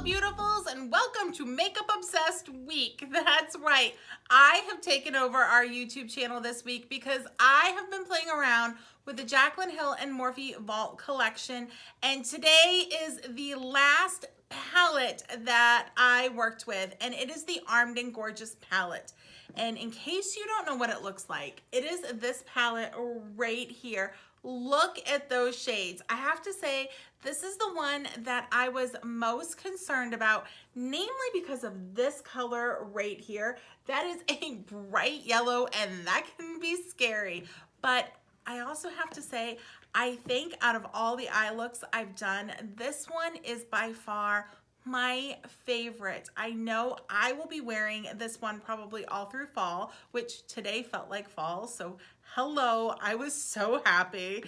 Hello beautifuls, and welcome to Makeup Obsessed Week. That's right, I have taken over our YouTube channel this week because I have been playing around with the Jaclyn Hill and Morphe Vault Collection, and today is the last palette that I worked with, and it is the Armed and Gorgeous palette. And in case you don't know what it looks like, it is this palette right here. Look at those shades. I have to say, this is the one that I was most concerned about, namely because of this color right here. That is a bright yellow, and that can be scary. But I also have to say, I think out of all the eye looks I've done, this one is by far my favorite. I know I will be wearing this one probably all through fall, which today felt like fall, so hello, I was so happy.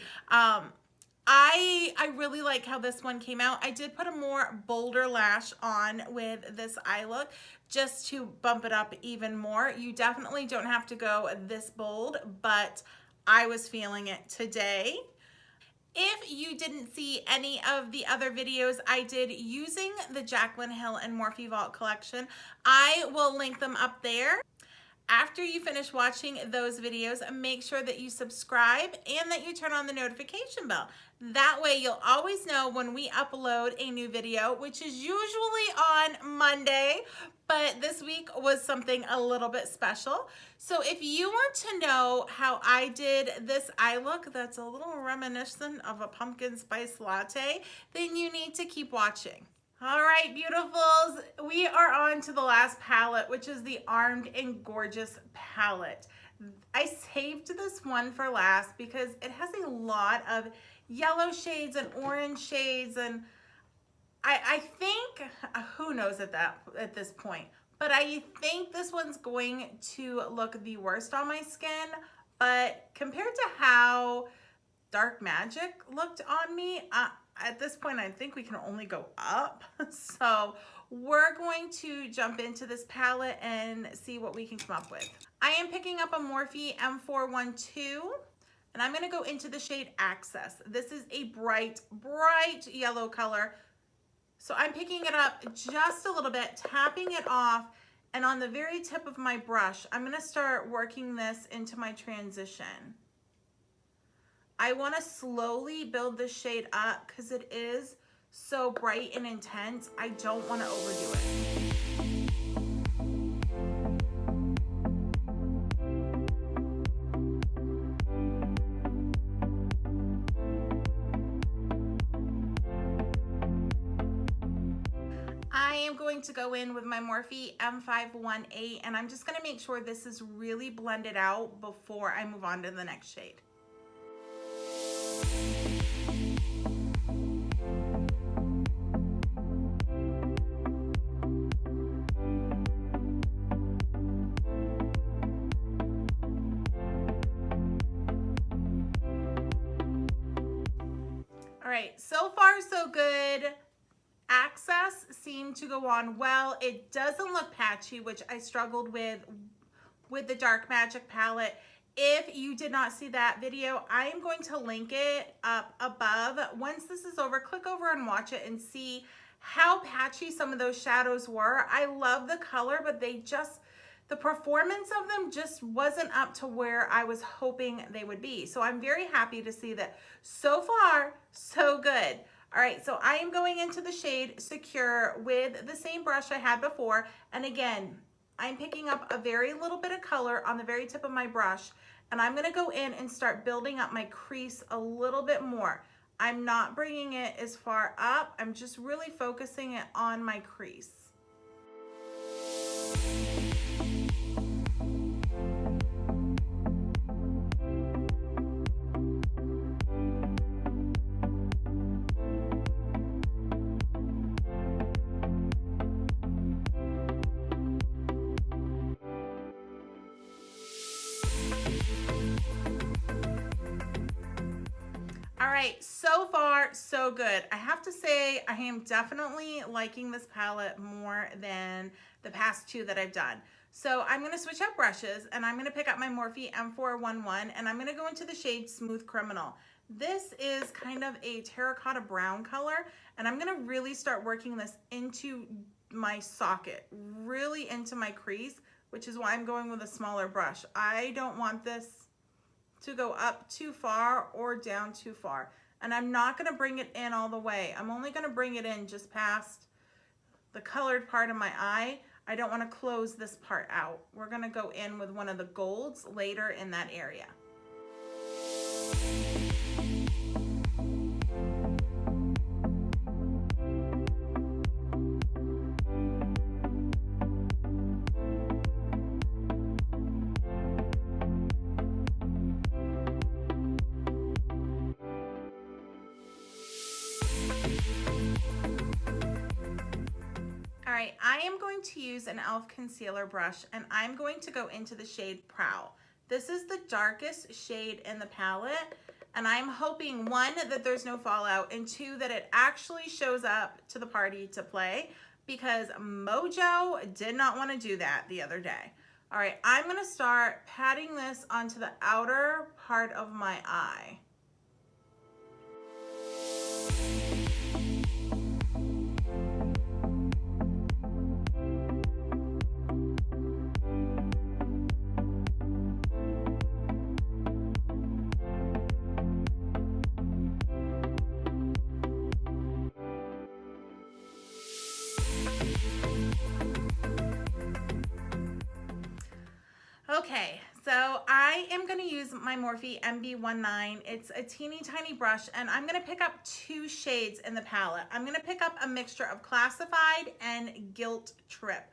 I really like how this one came out. I did put a more bolder lash on with this eye look just to bump it up even more. You definitely don't have to go this bold, but I was feeling it today. If you didn't see any of the other videos I did using the Jaclyn Hill and Morphe Vault Collection, I will link them up there. After you finish watching those videos, make sure that you subscribe and that you turn on the notification bell. That way you'll always know when we upload a new video, which is usually on Monday, but this week was something a little bit special. So if you want to know how I did this eye look that's a little reminiscent of a pumpkin spice latte, then you need to keep watching. All right, beautifuls, we are on to the last palette, which is the Armed and Gorgeous palette. I saved this one for last because it has a lot of yellow shades and orange shades, and I think, who knows at this point, but I think this one's going to look the worst on my skin. But compared to how Dark Magic looked on me, at this point, I think we can only go up. So we're going to jump into this palette and see what we can come up with. I am picking up a Morphe M412, and I'm gonna go into the shade Access. This is a bright, bright yellow color. So I'm picking it up just a little bit, tapping it off, and on the very tip of my brush, I'm gonna start working this into my transition. I want to slowly build this shade up because it is so bright and intense. I don't want to overdo it. I am going to go in with my Morphe M518, and I'm just going to make sure this is really blended out before I move on to the next shade. All right, so far so good. Access seemed to go on well. It doesn't look patchy, which I struggled with the Dark Magic palette. If you did not see that video, I am going to link it up above. Once this is over, click over and watch it and see how patchy some of those shadows were. I love the color, but the performance of them just wasn't up to where I was hoping they would be. So I'm very happy to see that so far, so good. All right, so I am going into the shade Secure with the same brush I had before. And again, I'm picking up a very little bit of color on the very tip of my brush, and I'm gonna go in and start building up my crease a little bit more. I'm not bringing it as far up. I'm just really focusing it on my crease. All right, so far so good. I have to say I am definitely liking this palette more than the past two that I've done. So I'm gonna switch out brushes, and I'm gonna pick up my Morphe M411, and I'm gonna go into the shade Smooth Criminal. This is kind of a terracotta brown color, and I'm gonna really start working this into my socket, really into my crease, which is why I'm going with a smaller brush. I don't want this to go up too far or down too far. And I'm not gonna bring it in all the way. I'm only gonna bring it in just past the colored part of my eye. I don't wanna close this part out. We're gonna go in with one of the golds later in that area. All right, I am going to use an e.l.f. concealer brush, and I'm going to go into the shade Prowl. This is the darkest shade in the palette, and I'm hoping, one, that there's no fallout, and two, that it actually shows up to the party to play, because Mojo did not want to do that the other day. All right, I'm gonna start patting this onto the outer part of my eye. Okay, so I am going to use my Morphe MB19. It's a teeny tiny brush, and I'm going to pick up two shades in the palette. I'm going to pick up a mixture of Classified and Guilt Trip.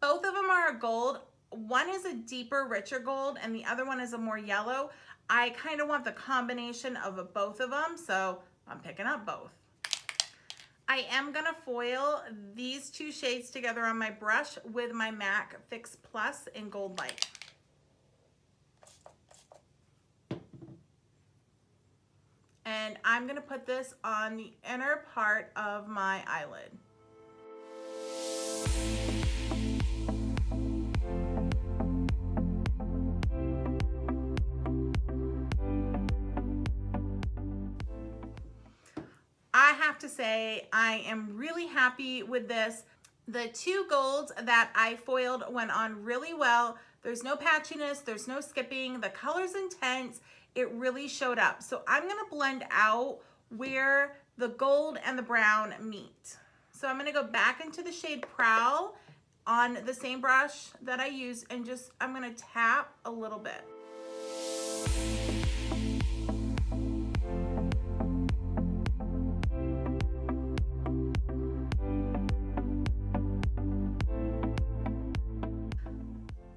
Both of them are a gold. One is a deeper, richer gold, and the other one is a more yellow. I kind of want the combination of both of them, so I'm picking up both. I am going to foil these two shades together on my brush with my MAC Fix Plus in Gold Light. And I'm gonna put this on the inner part of my eyelid. I have to say, I am really happy with this. The two golds that I foiled went on really well. There's no patchiness, there's no skipping, the color's intense. It really showed up. So I'm gonna blend out where the gold and the brown meet. So I'm gonna go back into the shade Prowl on the same brush that I used, and just, I'm gonna tap a little bit.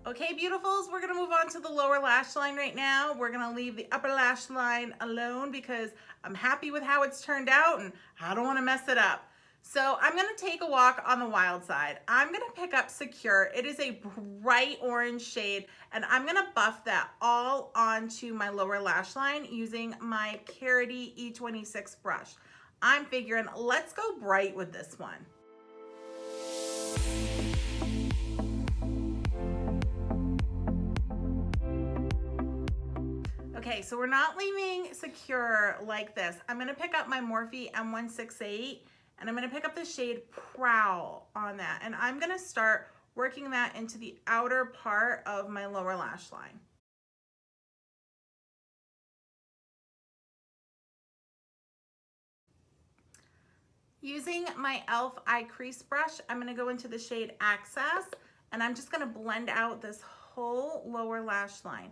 Okay, beautifuls, we're gonna move on to the lower lash line right now. We're gonna leave the upper lash line alone because I'm happy with how it's turned out and I don't wanna mess it up. So I'm gonna take a walk on the wild side. I'm gonna pick up Secure. It is a bright orange shade, and I'm gonna buff that all onto my lower lash line using my Karity E26 brush. I'm figuring, let's go bright with this one. Okay, so we're not leaving Secure like this. I'm gonna pick up my Morphe M168, and I'm gonna pick up the shade Prowl on that, and I'm gonna start working that into the outer part of my lower lash line. Using my e.l.f. Eye Crease brush, I'm gonna go into the shade Access, and I'm just gonna blend out this whole lower lash line.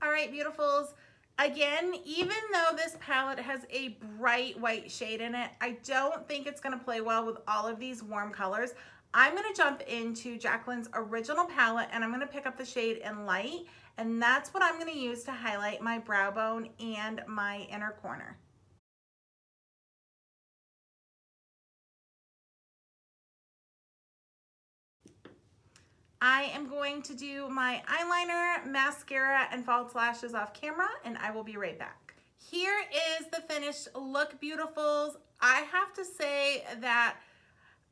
All right, beautifuls. Again, even though this palette has a bright white shade in it, I don't think it's gonna play well with all of these warm colors. I'm gonna jump into Jaclyn's original palette, and I'm gonna pick up the shade in Light, and that's what I'm gonna use to highlight my brow bone and my inner corner. I am going to do my eyeliner, mascara, and false lashes off camera, and I will be right back. Here is the finished look, beautifuls. I have to say that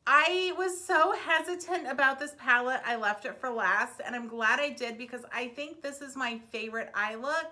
I was so hesitant about this palette. I left it for last, and I'm glad I did because I think this is my favorite eye look.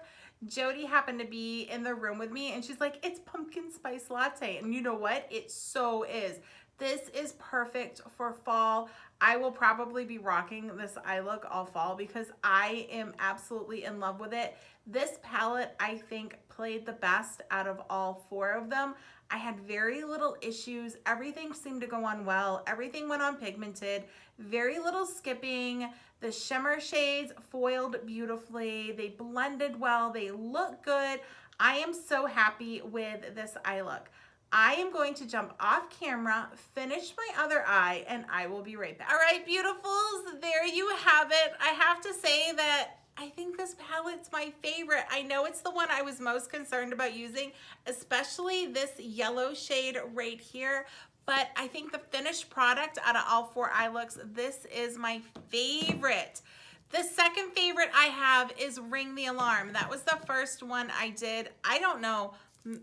Jody happened to be in the room with me and she's like, it's pumpkin spice latte. And you know what? It so is. This is perfect for fall. I will probably be rocking this eye look all fall because I am absolutely in love with it. This palette, I think, played the best out of all four of them. I had very little issues. Everything seemed to go on well. Everything went on pigmented. Very little skipping. The shimmer shades foiled beautifully. They blended well. They look good. I am so happy with this eye look. I am going to jump off camera, finish my other eye, and I will be right back. All right, beautifuls, there you have it. I have to say that I think this palette's my favorite. I know it's the one I was most concerned about using, especially this yellow shade right here. But I think the finished product out of all four eye looks, this is my favorite. The second favorite I have is Ring the Alarm. That was the first one I did. I don't know,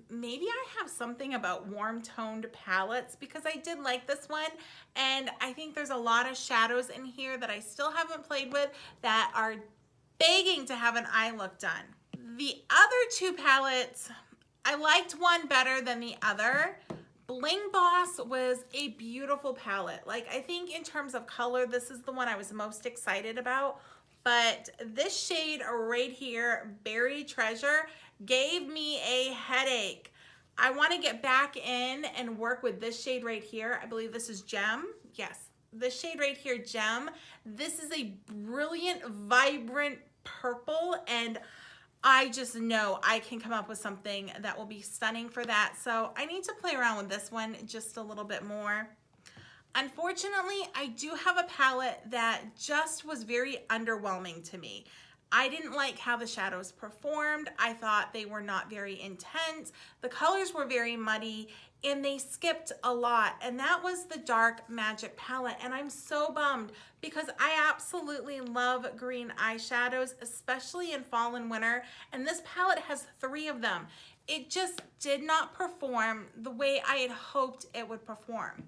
maybe I have something about warm toned palettes because I did like this one. And I think there's a lot of shadows in here that I still haven't played with that are begging to have an eye look done. The other two palettes, I liked one better than the other. Bling Boss was a beautiful palette. Like, I think in terms of color, this is the one I was most excited about. But this shade right here, Berry Treasure, gave me a headache. I want to get back in and work with this shade right here. I believe this is Gem. Yes, this shade right here, Gem. This is a brilliant, vibrant purple, and I just know I can come up with something that will be stunning for that. So I need to play around with this one just a little bit more. Unfortunately, I do have a palette that just was very underwhelming to me. I didn't like how the shadows performed. I thought they were not very intense. The colors were very muddy and they skipped a lot. And that was the Dark Magic palette. And I'm so bummed because I absolutely love green eyeshadows, especially in fall and winter. And this palette has 3 of them. It just did not perform the way I had hoped it would perform.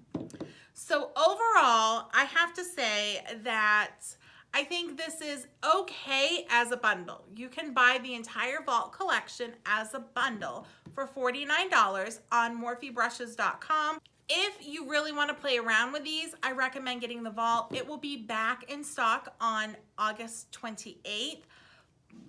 So overall, I have to say that I think this is okay as a bundle. You can buy the entire Vault collection as a bundle for $49 on morphebrushes.com. If you really want to play around with these, I recommend getting the Vault. It will be back in stock on August 28th.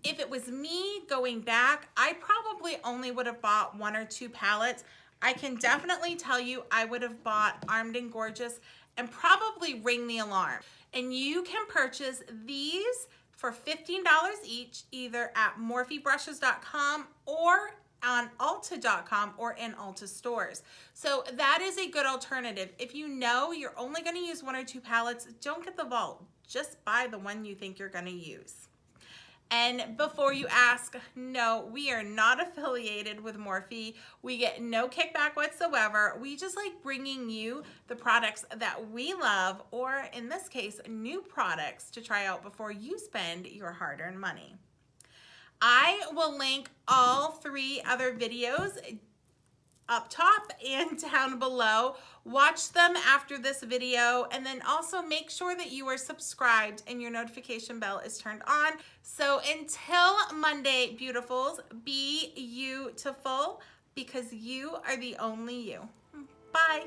If it was me going back, I probably only would have bought 1 or 2 palettes. I can definitely tell you I would have bought Armed and Gorgeous and probably Ring the Alarm. And you can purchase these for $15 each, either at morphebrushes.com or on Ulta.com or in Ulta stores. So that is a good alternative. If you know you're only going to use 1 or 2 palettes, don't get the Vault. Just buy the one you think you're going to use. And before you ask, no, we are not affiliated with Morphe. We get no kickback whatsoever. We just like bringing you the products that we love, or in this case, new products to try out before you spend your hard-earned money. I will link all 3 other videos up top and down below. Watch them after this video, and then also make sure that you are subscribed and your notification bell is turned on. So until Monday, beautifuls, be beautiful because you are the only you. Bye.